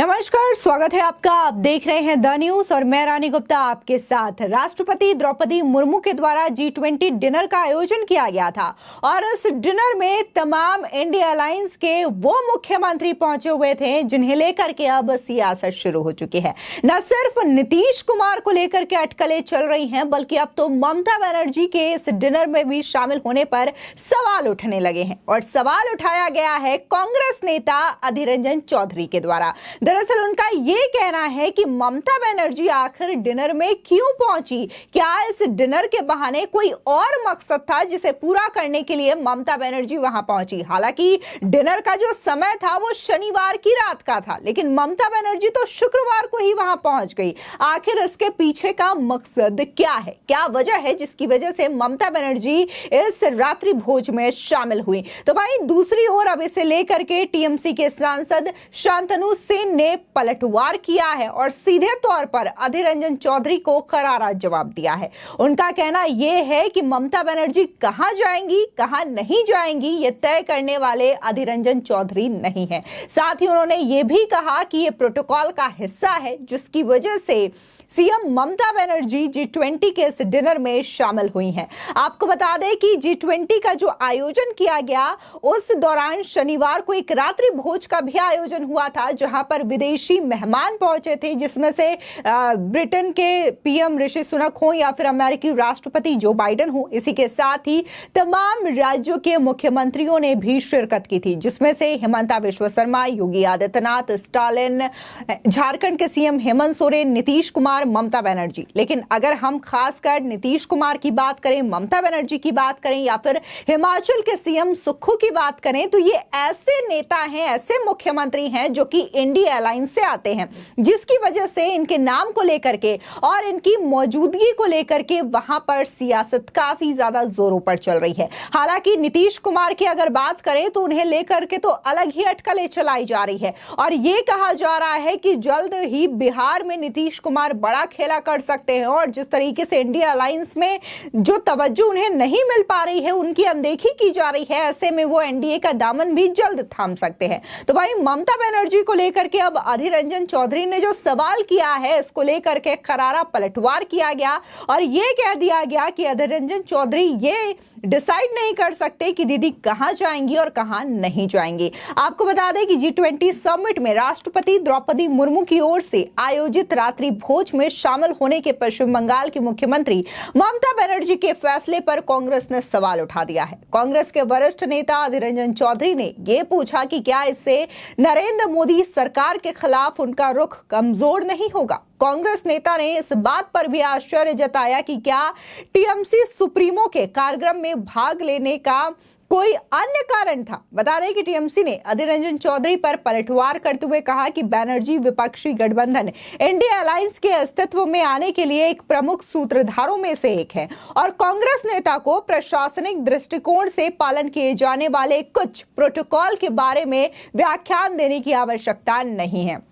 नमस्कार, स्वागत है आपका। आप देख रहे हैं द न्यूज और मैं रानी गुप्ता आपके साथ। राष्ट्रपति द्रौपदी मुर्मू के द्वारा G20 डिनर का आयोजन किया गया था और इस डिनर में तमाम इंडिया अलायंस के वो मुख्यमंत्री पहुंचे हुए थे जिन्हें लेकर के अब सियासत शुरू हो चुकी है। न सिर्फ नीतीश कुमार को लेकर के अटकलें चल रही हैं, बल्कि अब तो ममता बनर्जी के इस डिनर में भी शामिल होने पर सवाल उठने लगे हैं और सवाल उठाया गया है कांग्रेस नेता अधीर रंजन चौधरी के द्वारा। दरअसल उनका यह कहना है कि ममता बनर्जी आखिर डिनर में क्यों पहुंची? क्या इस डिनर के बहाने कोई और मकसद था जिसे पूरा करने के लिए ममता बनर्जी वहां पहुंची? हालांकि डिनर का जो समय था वो शनिवार की रात का था, लेकिन ममता बनर्जी तो शुक्रवार को ही वहां पहुंच गई। आखिर इसके पीछे का मकसद क्या है? क्या वजह है जिसकी वजह से ममता बनर्जी इस रात्रि भोज में शामिल हुई? तो भाई दूसरी ओर अब इसे लेकर के टीएमसी के सांसद शांतनु सेन ने पलटवार किया है और सीधे तौर पर अधीर रंजन चौधरी को करारा जवाब दिया है। उनका कहना यह है कि ममता बनर्जी कहां जाएंगी, कहां नहीं जाएंगी, यह तय करने वाले अधीर रंजन चौधरी नहीं है। साथ ही उन्होंने यह भी कहा कि यह प्रोटोकॉल का हिस्सा है जिसकी वजह से सीएम ममता बनर्जी G20 के इस डिनर में शामिल हुई हैं। आपको बता दें कि G20 का जो आयोजन किया गया उस दौरान शनिवार को एक रात्रि भोज का भी आयोजन हुआ था, जहां पर विदेशी मेहमान पहुंचे थे, जिसमें से ब्रिटेन के पीएम ऋषि सुनक हो या फिर अमेरिकी राष्ट्रपति जो बाइडेन हो। इसी के साथ ही तमाम राज्यों के मुख्यमंत्रियों ने भी शिरकत की थी, जिसमें से हिमंता बिस्वा शर्मा, योगी आदित्यनाथ, स्टालिन, झारखंड के सीएम हेमंत सोरेन, नीतीश कुमार, ममता बनर्जी। लेकिन अगर हम खासकर नीतीश कुमार की बात करें, ममता बनर्जी की बात करें या फिर हिमाचल के सीएम सुक्खू की बात करें, तो ये ऐसे नेता हैं, ऐसे मुख्यमंत्री हैं जो कि इंडिया अलायंस से आते हैं, जिसकी वजह से इनके नाम को लेकर के और इनकी मौजूदगी को लेकर के वहां पर सियासत काफी ज्यादा जोरों पर चल रही है। हालांकि नीतीश कुमार की अगर बात करें तो उन्हें लेकर के तो अलग ही अटकलें चलाई जा रही है और ये कहा जा रहा है कि जल्द ही बिहार में नीतीश कुमार बड़ा खेला कर सकते हैं और जिस तरीके से इंडिया अलायंस में जो तवज्जो उन्हें नहीं मिल पा रही है, उनकी अनदेखी की जा रही है, ऐसे में वो एनडीए का दामन भी जल्द थाम सकते हैं। तो भाई ममता बनर्जी को लेकर के अब अधीर रंजन चौधरी ने जो सवाल किया है, इसको लेकर के करारा पलटवार किया गया और ये कह दिया गया कि अधीर रंजन चौधरी ये डिसाइड नहीं कर सकते कि दीदी कहां जाएंगी और कहां नहीं जाएंगी। आपको बता दें कि G20 समिट में राष्ट्रपति द्रौपदी मुर्मू की ओर से आयोजित रात्रि भोज में शामिल होने के पश्चिम बंगाल की मुख्यमंत्री ममता बनर्जी के फैसले पर कांग्रेस ने सवाल उठा दिया है। कांग्रेस के वरिष्ठ नेता अधीर रंजन चौधरी ने यह पूछा कि क्या इससे नरेंद्र मोदी सरकार के खिलाफ उनका रुख कमजोर नहीं होगा। कांग्रेस नेता ने इस बात पर भी आश्चर्य जताया कि क्या टीएमसी सुप्रीमो के कार्यक्रम में भाग लेने का कोई अन्य कारण था। बता दें कि टीएमसी ने अधीर रंजन चौधरी पर पलटवार करते हुए कहा कि बनर्जी विपक्षी गठबंधन इंडिया अलायंस के अस्तित्व में आने के लिए एक प्रमुख सूत्रधारों में से एक है और कांग्रेस नेता को प्रशासनिक दृष्टिकोण से पालन किए जाने वाले कुछ प्रोटोकॉल के बारे में व्याख्यान देने की आवश्यकता नहीं है।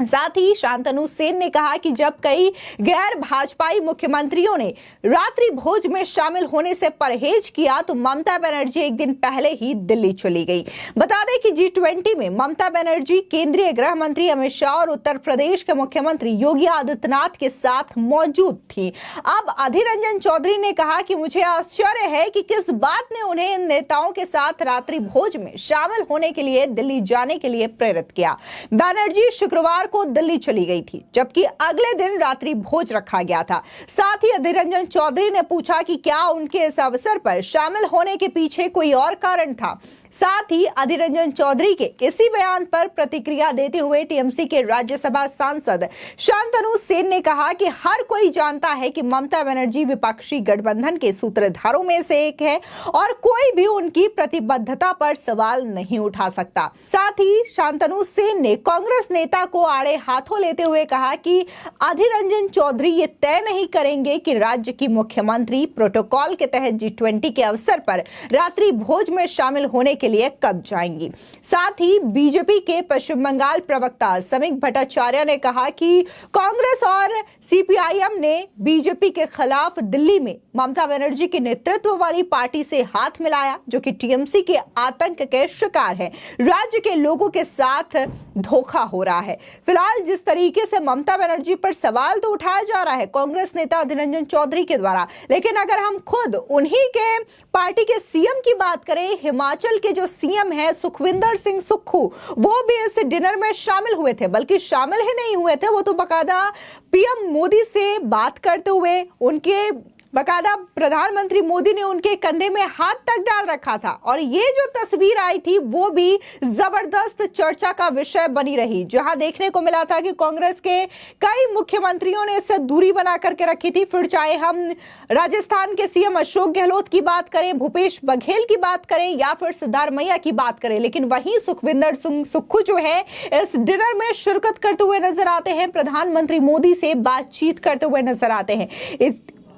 साथ ही शांतनु सेन ने कहा कि जब कई गैर भाजपाई मुख्यमंत्रियों ने रात्रि भोज में शामिल होने से परहेज किया तो ममता बनर्जी एक दिन पहले ही दिल्ली चली गई। बता दें कि G20 में ममता बनर्जी केंद्रीय गृह मंत्री अमित शाह और उत्तर प्रदेश के मुख्यमंत्री योगी आदित्यनाथ के साथ मौजूद थी। अब अधीर रंजन चौधरी ने कहा कि मुझे आश्चर्य है कि किस बात ने उन्हें इन नेताओं के साथ रात्रि भोज में शामिल होने के लिए दिल्ली जाने के लिए प्रेरित किया। बनर्जी शुक्रवार को दिल्ली चली गई थी, जबकि अगले दिन रात्रि भोज रखा गया था। साथ ही अधीर रंजन चौधरी ने पूछा कि क्या उनके इस अवसर पर शामिल होने के पीछे कोई और कारण था। साथ ही अधीर रंजन चौधरी के इसी बयान पर प्रतिक्रिया देते हुए टीएमसी के राज्यसभा सांसद शांतनु सेन ने कहा कि हर कोई जानता है कि ममता बनर्जी विपक्षी गठबंधन के सूत्रधारों में से एक है और कोई भी उनकी प्रतिबद्धता पर सवाल नहीं उठा सकता। साथ ही शांतनु सेन ने कांग्रेस नेता को आड़े हाथों लेते हुए कहा कि अधीर रंजन चौधरी ये तय नहीं करेंगे कि राज्य की मुख्यमंत्री प्रोटोकॉल के तहत G20 के अवसर पर रात्रि भोज में शामिल होने के के लिए कब जाएंगी। साथ ही बीजेपी के पश्चिम बंगाल प्रवक्ता समीक भट्टाचार्य ने कहा कि कांग्रेस और सीपीआईएम ने बीजेपी के खिलाफ दिल्ली में ममता बनर्जी के नेतृत्व वाली पार्टी से हाथ मिलाया, जो कि टीएमसी के आतंक के शिकार है। राज्य के लोगों के साथ धोखा हो रहा है। फिलहाल जिस तरीके से ममता बनर्जी पर सवाल तो उठाया जा रहा है कांग्रेस नेता अधीर रंजन चौधरी के द्वारा, लेकिन अगर हम खुद उन्हीं के पार्टी के सीएम की बात करें, हिमाचल के जो सीएम है सुखविंदर सिंह सुक्खू, वो भी इस डिनर में शामिल हुए थे। बल्कि शामिल ही नहीं हुए थे, वो तो बकायदा पीएम मोदी से बात करते हुए उनके बकायदा प्रधानमंत्री मोदी ने उनके कंधे में हाथ तक डाल रखा था। और ये जो तस्वीर आई थी वो भी जबरदस्त चर्चा का विषय बनी रही, जहां देखने को मिला था कि कांग्रेस के कई मुख्यमंत्रियों ने इससे दूरी बना करके रखी थी। फिर चाहे हम राजस्थान के सीएम अशोक गहलोत की बात करें, भूपेश बघेल की बात करें या फिर सिद्धारमैया की बात करें, लेकिन वहीं सुखविंदर सिंह सुक्खू जो है इस डिनर में शिरकत करते हुए नजर आते हैं, प्रधानमंत्री मोदी से बातचीत करते हुए नजर आते हैं।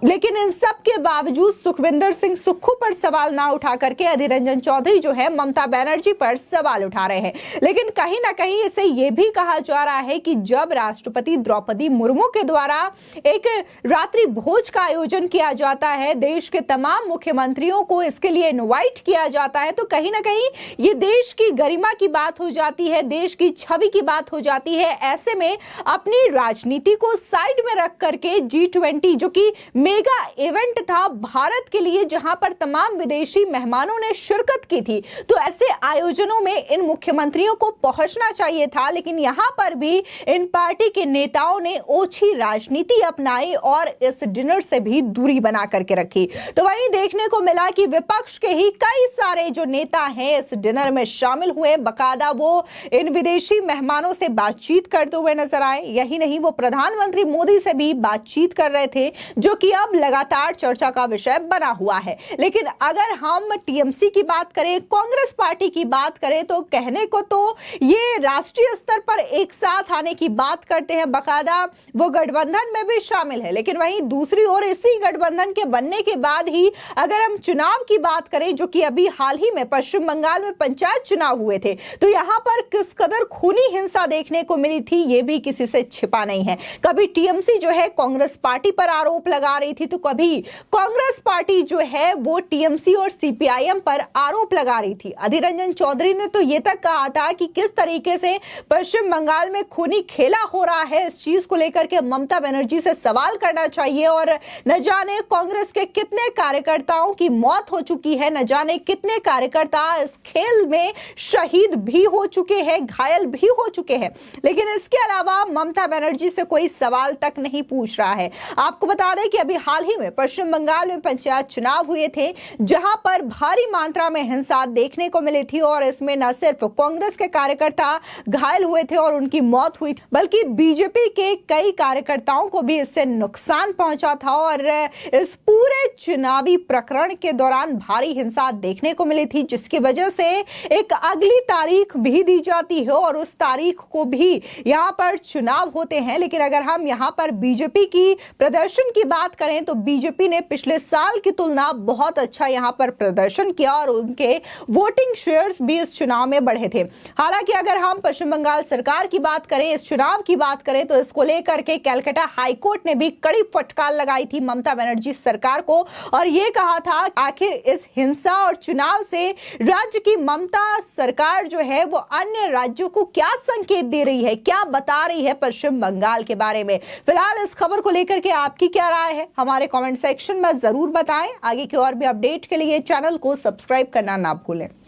लेकिन इन सब के बावजूद सुखविंदर सिंह सुक्खू पर सवाल ना उठा करके अधीर रंजन चौधरी जो है ममता बनर्जी पर सवाल उठा रहे हैं। लेकिन कहीं ना कहीं इसे यह भी कहा जा रहा है कि जब राष्ट्रपति द्रौपदी मुर्मू के द्वारा एक रात्रि भोज का आयोजन किया जाता है, देश के तमाम मुख्यमंत्रियों को इसके लिए इनवाइट किया जाता है, तो कहीं ना कहीं ये देश की गरिमा की बात हो जाती है, देश की छवि की बात हो जाती है। ऐसे में अपनी राजनीति को साइड में रख करके G20 जो कि मेगा इवेंट था भारत के लिए, जहां पर तमाम विदेशी मेहमानों ने शिरकत की थी, तो ऐसे आयोजनों में इन मुख्यमंत्रियों को पहुंचना चाहिए था। लेकिन यहां पर भी इन पार्टी के नेताओं ने ओछी राजनीति अपनाई और इस डिनर से भी दूरी बना करके रखी। तो वहीं देखने को मिला कि विपक्ष के ही कई सारे जो नेता हैं इस डिनर में शामिल हुए, बकायदा वो इन विदेशी मेहमानों से बातचीत करते हुए नजर आए। यही नहीं, वो प्रधानमंत्री मोदी से भी बातचीत कर रहे थे, जो कि अब लगातार चर्चा का विषय बना हुआ है। लेकिन अगर हम टीएमसी की बात करें, कांग्रेस पार्टी की बात करें, तो कहने को तो ये राष्ट्रीय स्तर पर एक साथ आने की बात करते हैं, बकायदा वो गठबंधन में भी शामिल है। लेकिन वहीं दूसरी ओर इसी गठबंधन के बनने के बाद ही अगर हम चुनाव की बात करें, जो कि अभी हाल ही में पश्चिम बंगाल में पंचायत चुनाव हुए थे, तो यहां पर किस कदर खूनी हिंसा देखने को मिली थी ये भी किसी से छिपा नहीं है। कभी टीएमसी जो है कांग्रेस पार्टी पर आरोप लगा रही थी, तो कभी कांग्रेस पार्टी जो है वो टीएमसी और सीपीआईएम पर आरोप लगा रही थी। अधीर रंजन चौधरी ने तो ये तक कहा था कि किस तरीके से पश्चिम बंगाल में खूनी खेला हो रहा है, इस चीज को लेकर के ममता बनर्जी से सवाल करना चाहिए। और न जाने कांग्रेस के कितने कार्यकर्ताओं की मौत हो चुकी है, न जाने कितने कार्यकर्ता इस खेल में शहीद भी हो चुके हैं, घायल भी हो चुके हैं। लेकिन इसके अलावा ममता बनर्जी से कोई सवाल तक नहीं पूछ रहा है। आपको बता दें कि अभी हाल ही में पश्चिम बंगाल में पंचायत चुनाव हुए थे, जहां पर भारी मात्रा में हिंसा देखने को मिली थी और इसमें न सिर्फ कांग्रेस के कार्यकर्ता घायल हुए थे और उनकी मौत हुई, बल्कि बीजेपी के कई कार्यकर्ताओं को भी इससे नुकसान पहुंचा था। और इस पूरे चुनावी प्रकरण के दौरान भारी हिंसा देखने को मिली थी, जिसकी वजह से एक अगली तारीख भी दी जाती है और उस तारीख को भी यहां पर चुनाव होते हैं। लेकिन अगर हम यहां पर बीजेपी की प्रदर्शन की बात करें, तो बीजेपी ने पिछले साल की तुलना बहुत अच्छा यहां पर प्रदर्शन किया और उनके वोटिंग शेयर्स भी इस चुनाव में बढ़े थे। हालांकि अगर हम पश्चिम बंगाल सरकार की बात करें, इस चुनाव की बात करें, तो इसको लेकर के कलकत्ता हाईकोर्ट ने भी कड़ी फटकार लगाई थी ममता बनर्जी सरकार को और यह कहा था आखिर इस हिंसा और चुनाव से राज्य की ममता सरकार जो है वो अन्य राज्यों को क्या संकेत दे रही है, क्या बता रही है पश्चिम बंगाल के बारे में। फिलहाल इस खबर को लेकर के आपकी क्या राय है, हमारे कमेंट सेक्शन में जरूर बताएं। आगे की और भी अपडेट के लिए चैनल को सब्सक्राइब करना ना भूलें।